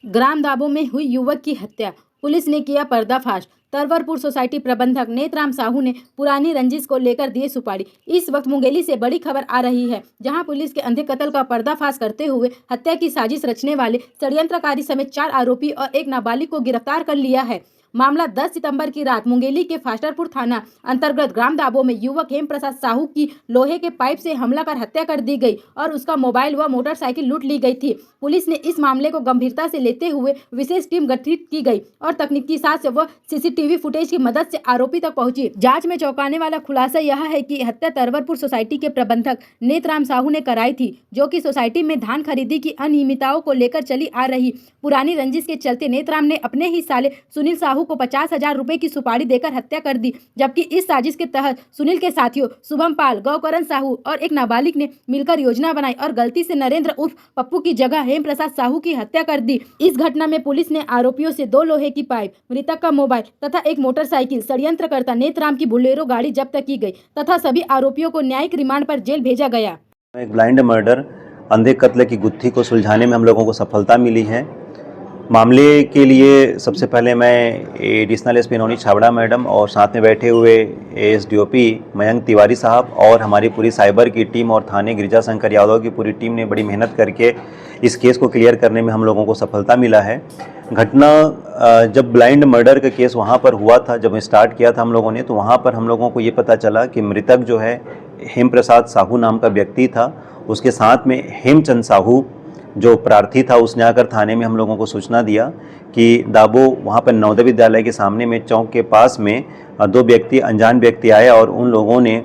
ग्राम दाबो में हुई युवक की हत्या, पुलिस ने किया पर्दाफाश। तरवरपुर सोसाइटी प्रबंधक नेतराम साहू ने पुरानी रंजिश को लेकर दिए सुपारी। इस वक्त मुंगेली से बड़ी खबर आ रही है, जहां पुलिस के अंधे कत्ल का पर्दाफाश करते हुए हत्या की साजिश रचने वाले षड्यंत्रकारी समेत 4 आरोपी और एक नाबालिग को गिरफ्तार कर लिया है। मामला 10 सितंबर की रात मुंगेली के फास्टरपुर थाना अंतर्गत ग्राम दाबो में युवक हेम प्रसाद साहू की लोहे के पाइप से हमला कर हत्या कर दी गई और उसका मोबाइल व मोटरसाइकिल लूट ली गई थी। पुलिस ने इस मामले को गंभीरता से लेते हुए विशेष टीम गठित की गई और तकनीकी साक्ष्य व सीसीटीवी फुटेज की मदद से आरोपी तक पहुंची। जांच में चौंकाने वाला खुलासा यह है कि हत्या तरवरपुर सोसाइटी के प्रबंधक नेतराम साहू ने कराई थी, जो कि सोसाइटी में धान खरीदी की अनियमितताओं को लेकर चली आ रही पुरानी रंजिश के चलते नेतराम ने अपने ही साले सुनील साहू को 50,000 रुपए की सुपारी देकर हत्या कर दी। जबकि इस साजिश के तहत सुनील के साथियों शुभम पाल, गौकरण साहू और एक नाबालिग ने मिलकर योजना बनाई और गलती से नरेंद्र उर्फ पप्पू की जगह हेम प्रसाद साहू की हत्या कर दी। इस घटना में पुलिस ने आरोपियों से 2 लोहे की पाइप, मृतक का मोबाइल तथा एक मोटरसाइकिल, षड्यंत्रकर्ता नेतराम की बुलेरो गाड़ी जब्त की गई तथा सभी आरोपियों को न्यायिक रिमांड पर जेल भेजा गया। एक ब्लाइंड मर्डर अंधे कत्ल की गुत्थी को सुलझाने में हम लोगों को सफलता मिली है। मामले के लिए सबसे पहले मैं एडिशनल एसपी नौनी छाबड़ा मैडम और साथ में बैठे हुए एसडीओपी मयंक तिवारी साहब और हमारी पूरी साइबर की टीम और थाने गिरिजा शंकर यादव की पूरी टीम ने बड़ी मेहनत करके इस केस को क्लियर करने में हम लोगों को सफलता मिला है। घटना जब ब्लाइंड मर्डर का केस वहाँ पर हुआ था, जब स्टार्ट किया था हम लोगों ने, तो वहाँ पर हम लोगों को ये पता चला कि मृतक जो है हेम प्रसाद साहू नाम का व्यक्ति था। उसके साथ में हेमचंद साहू जो प्रार्थी था, उसने आकर थाने में हम लोगों को सूचना दिया कि दाबो वहाँ पर नवोदय विद्यालय के सामने में चौक के पास में 2 व्यक्ति अनजान व्यक्ति आए और उन लोगों ने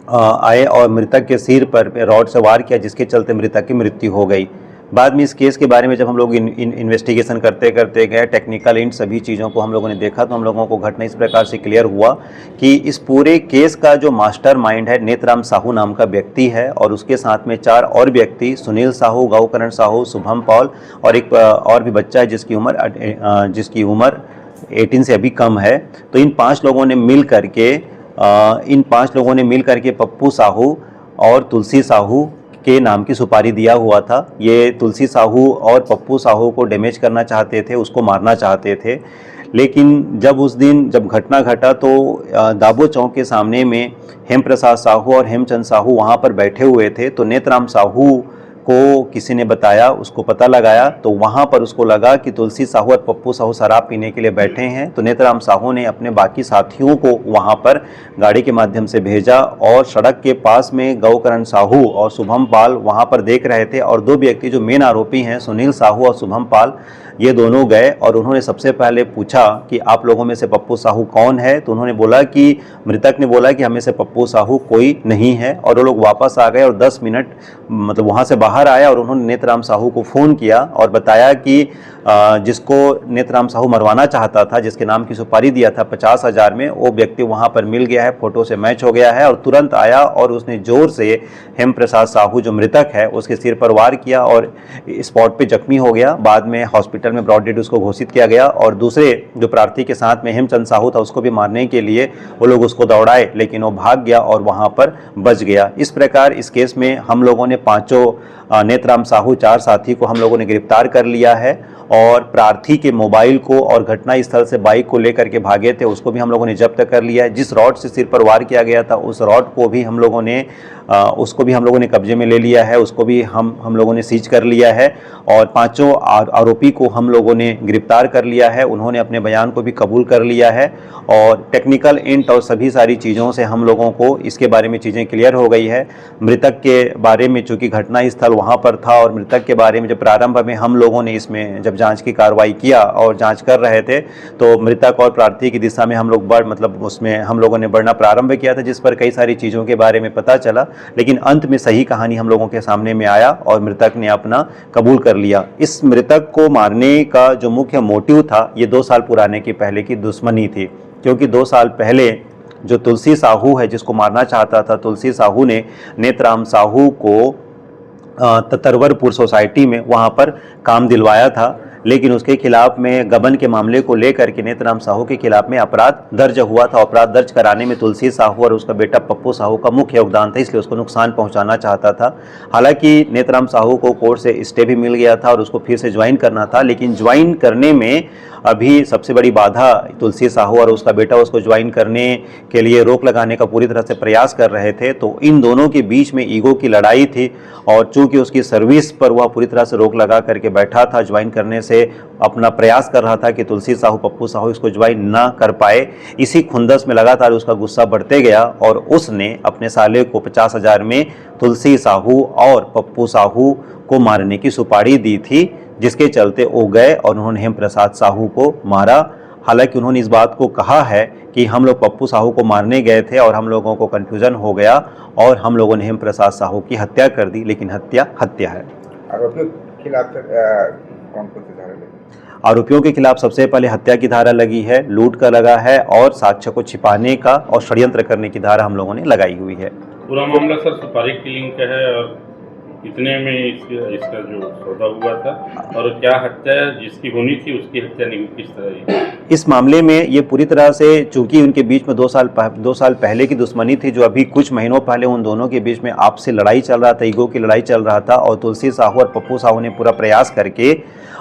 आए और मृतक के सिर पर रॉड से वार किया, जिसके चलते मृतक की मृत्यु हो गई। बाद में इस केस के बारे में जब हम लोग इन्वेस्टिगेशन करते करते गए, टेक्निकल इन सभी चीज़ों को हम लोगों ने देखा, तो हम लोगों को घटना इस प्रकार से क्लियर हुआ कि इस पूरे केस का जो मास्टरमाइंड है नेतराम साहू नाम का व्यक्ति है और उसके साथ में 4 और व्यक्ति, सुनील साहू, गौकरण साहू, शुभम पॉल और एक और भी बच्चा है जिसकी उम्र 18 से अभी कम है। तो इन 5 लोगों ने मिल करके पप्पू साहू और तुलसी साहू के नाम की सुपारी दिया हुआ था। ये तुलसी साहू और पप्पू साहू को डैमेज करना चाहते थे, उसको मारना चाहते थे। लेकिन जब उस दिन जब घटना घटा तो दाबो चौक के सामने में हेम प्रसाद साहू और हेमचंद साहू वहाँ पर बैठे हुए थे। तो नेतराम साहू को किसी ने बताया, उसको पता लगाया, तो वहाँ पर उसको लगा कि तुलसी साहू और पप्पू साहू शराब पीने के लिए बैठे हैं। तो नेतराम साहू ने अपने बाकी साथियों को वहाँ पर गाड़ी के माध्यम से भेजा और सड़क के पास में गौकरण साहू और शुभम पाल वहाँ पर देख रहे थे और 2 व्यक्ति जो मेन आरोपी हैं सुनील साहू और शुभम पाल, ये दोनों गए और उन्होंने सबसे पहले पूछा कि आप लोगों में से पप्पू साहू कौन है। तो उन्होंने बोला कि मृतक ने बोला कि हमें से पप्पू साहू कोई नहीं है और वो लोग वापस आ गए और 10 मिनट मतलब वहाँ से बाहर आया और उन्होंने नेतराम साहू को फ़ोन किया और बताया कि जिसको नेतराम साहू मरवाना चाहता था, जिसके नाम की सुपारी दिया था 50,000 में, वो व्यक्ति वहाँ पर मिल गया है, फ़ोटो से मैच हो गया है और तुरंत आया और उसने ज़ोर से हेम प्रसाद साहू जो मृतक है उसके सिर पर वार किया और स्पॉट पे जख्मी हो गया। बाद में हॉस्पिटल में ब्रॉड डेड उसको घोषित किया गया और दूसरे जो प्रार्थी के साथ में हेमचंद साहू था उसको भी मारने के लिए वो लोग उसको दौड़ाए, लेकिन वो भाग गया और वहाँ पर बच गया। इस प्रकार इस केस में हम लोगों ने 5 नेतराम साहू 4 साथी को हम लोगों ने गिरफ्तार कर लिया है और प्रार्थी के मोबाइल को और घटना स्थल से बाइक को लेकर के भागे थे उसको भी हम लोगों ने जब्त कर लिया है। जिस रॉड से सिर पर वार किया गया था उस रॉड को भी हम लोगों ने कब्जे में ले लिया है, उसको भी हम लोगों ने सीज कर लिया है और 5 आरोपी को हम लोगों ने गिरफ्तार कर लिया है। उन्होंने अपने बयान को भी कबूल कर लिया है और टेक्निकल इंट और सभी सारी चीज़ों से हम लोगों को इसके बारे में चीज़ें क्लियर हो गई है। मृतक के बारे में चूँकि घटना स्थल वहाँ पर था और मृतक के बारे में जब प्रारंभ में हम लोगों ने इसमें जब जांच की कार्रवाई किया और जांच कर रहे थे तो मृतक और प्रार्थी की दिशा में हम लोग उसमें हम लोगों ने बढ़ना प्रारंभ किया था, जिस पर कई सारी चीज़ों के बारे में पता चला। लेकिन अंत में सही कहानी हम लोगों के सामने में आया और मृतक ने अपना कबूल कर लिया। इस मृतक को मारने का जो मुख्य मोटिव था, ये 2 साल पुराने की पहले की दुश्मनी थी, क्योंकि 2 साल पहले जो तुलसी साहू है जिसको मारना चाहता था, तुलसी साहू ने नेतराम साहू को तरवरपुर सोसाइटी में वहाँ पर काम दिलवाया था। लेकिन उसके खिलाफ में गबन के मामले को लेकर के नेतराम साहू के खिलाफ में अपराध दर्ज हुआ था। अपराध दर्ज कराने में तुलसी साहू और उसका बेटा पप्पू साहू का मुख्य योगदान था, इसलिए उसको नुकसान पहुंचाना चाहता था। हालांकि नेतराम साहू को कोर्ट से स्टे भी मिल गया था और उसको फिर से ज्वाइन करना था, लेकिन ज्वाइन करने में अभी सबसे बड़ी बाधा तुलसी साहू और उसका बेटा उसको ज्वाइन करने के लिए रोक लगाने का पूरी तरह से प्रयास कर रहे थे। तो इन दोनों के बीच में ईगो की लड़ाई थी और चूंकि उसकी सर्विस पर वह पूरी तरह से रोक लगा करके बैठा था, ज्वाइन करने से अपना प्रयास कर रहा था कि तुलसी साहू पप्पू साहू इसको ज्वाइन ना कर पाए। इसी खुंदस में लगातार उसका गुस्सा बढ़ते गया और उसने अपने साले को 50,000 में तुलसी साहू और पप्पू साहू को मारने की सुपारी दी थी, जिसके चलते वो गए और उन्होंने हेम प्रसाद साहू को मारा। हालांकि उन्होंने इस बात को कहा है कि हम लोग पप्पू साहू को मारने गए थे और हम लोगों को कन्फ्यूजन हो गया और हम लोगों ने हेम प्रसाद साहू की हत्या कर दी, लेकिन हत्या हत्या है। आरोपियों के खिलाफ कौन कौन सी धारा लगी? आरोपियों के खिलाफ सबसे पहले हत्या की धारा लगी है, लूट का लगा है और साक्ष्य को छिपाने का और षड्यंत्र करने की धारा हम लोगों ने लगाई हुई है। पूरा मामला सर सुपारी किलिंग का है और कितने में इसका जो सौदा हुआ था और क्या हत्या जिसकी होनी थी उसकी हत्या नहीं किस तरह हुई? इस मामले में ये पूरी तरह से, चूंकि उनके बीच में 2 साल पहले की दुश्मनी थी, जो अभी कुछ महीनों पहले उन दोनों के बीच में आपसी लड़ाई चल रहा था, ईगो की लड़ाई चल रहा था और तुलसी साहू और पप्पू साहू ने पूरा प्रयास करके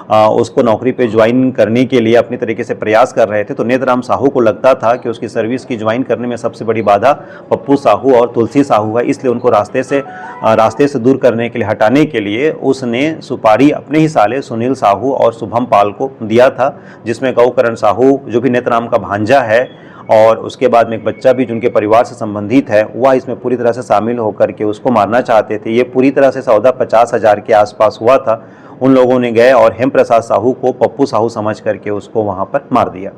उसको नौकरी पे ज्वाइन करने के लिए अपनी तरीके से प्रयास कर रहे थे। तो नेतराम साहू को लगता था कि उसकी सर्विस की ज्वाइन करने में सबसे बड़ी बाधा पप्पू साहू और तुलसी साहू है, इसलिए उनको रास्ते से दूर करने के लिए, हटाने के लिए उसने सुपारी अपने ही साले सुनील साहू और शुभम पाल को दिया था, जिसमें गौकरण साहू जो भी नेतराम का भांजा है और उसके बाद में एक बच्चा भी जिनके परिवार से संबंधित है, वह इसमें पूरी तरह से शामिल होकर के उसको मारना चाहते थे। ये पूरी तरह से सौदा 50,000 के आसपास हुआ था। उन लोगों ने गए और हेम प्रसाद साहू को पप्पू साहू समझ करके उसको वहां पर मार दिया।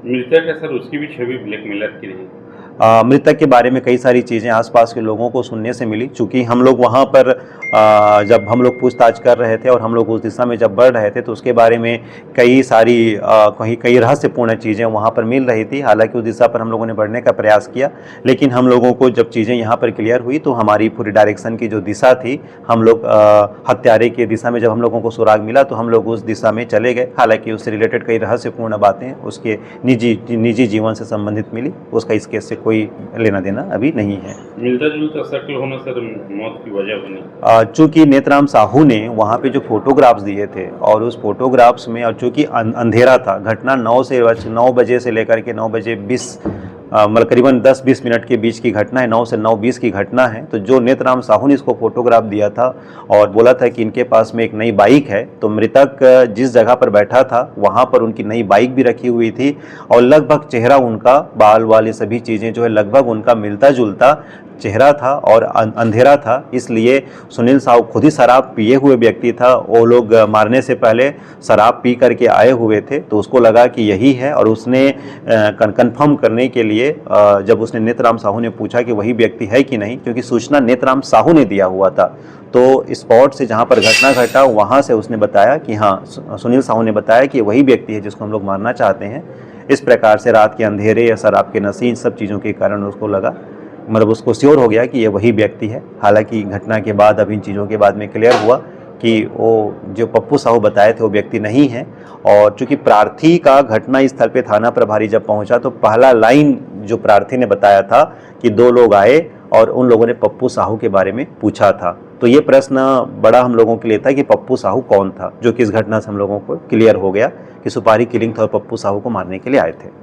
मृतक है सर, उसकी भी छवि ब्लैकमेलर की रही। मृतक के बारे में कई सारी चीज़ें आसपास के लोगों को सुनने से मिली। चूँकि हम लोग वहाँ पर जब हम लोग पूछताछ कर रहे थे और हम लोग उस दिशा में जब बढ़ रहे थे तो उसके बारे में कई सारी कई रहस्यपूर्ण चीज़ें वहाँ पर मिल रही थी। हालांकि उस दिशा पर हम लोगों ने बढ़ने का प्रयास किया, लेकिन हम लोगों को जब चीज़ें यहाँ पर क्लियर हुई तो हमारी पूरी डायरेक्शन की जो दिशा थी, हम लोग हत्यारे की दिशा में जब हम लोगों को सुराग मिला तो हम लोग उस दिशा में चले गए। हालाँकि उससे रिलेटेड कई रहस्यपूर्ण बातें उसके निजी जीवन से संबंधित मिली। उसका इस केस से कोई लेना देना अभी नहीं है। मिलता जुलता शक्ल होना सर मौत की वजह बनी। चूँकि नेतराम साहू ने वहाँ पे जो फोटोग्राफ्स दिए थे और उस फोटोग्राफ्स में, और चूँकि अंधेरा था, घटना 9 बजे से लेकर के 9 बजे 20 मतलब करीबन 10-20 मिनट के बीच की घटना है, 9 से 9:20 की घटना है। तो जो नेतराम साहू ने इसको फोटोग्राफ दिया था और बोला था कि इनके पास में एक नई बाइक है, तो मृतक जिस जगह पर बैठा था वहाँ पर उनकी नई बाइक भी रखी हुई थी और लगभग चेहरा उनका, बाल वाले सभी चीज़ें जो है लगभग उनका मिलता जुलता चेहरा था और अंधेरा था। इसलिए सुनील साहू खुद ही शराब पिए हुए व्यक्ति था, वो लोग मारने से पहले शराब पी करके आए हुए थे, तो उसको लगा कि यही है और उसने कंफर्म करने के लिए जब उसने नेतराम साहू ने पूछा कि वही व्यक्ति है कि नहीं, क्योंकि सूचना नेतराम साहू ने दिया हुआ था, तो स्पॉट से जहाँ पर घटना घटा वहाँ से उसने बताया कि हाँ, सुनील साहू ने बताया कि वही व्यक्ति है जिसको हम लोग मारना चाहते हैं। इस प्रकार से रात के अंधेरे या शराब के नशे, इन सब चीज़ों के कारण उसको लगा, मतलब उसको श्योर हो गया कि ये वही व्यक्ति है। हालांकि घटना के बाद, अब इन चीज़ों के बाद में क्लियर हुआ कि वो जो पप्पू साहू बताए थे वो व्यक्ति नहीं है। और चूंकि प्रार्थी का घटना स्थल पे थाना प्रभारी जब पहुंचा तो पहला लाइन जो प्रार्थी ने बताया था कि 2 लोग आए और उन लोगों ने पप्पू साहू के बारे में पूछा था। तो ये प्रश्न बड़ा हम लोगों के लिए था कि पप्पू साहू कौन था, जो कि इस घटना से हम लोगों को क्लियर हो गया कि सुपारी किलिंग था और पप्पू साहू को मारने के लिए आए थे।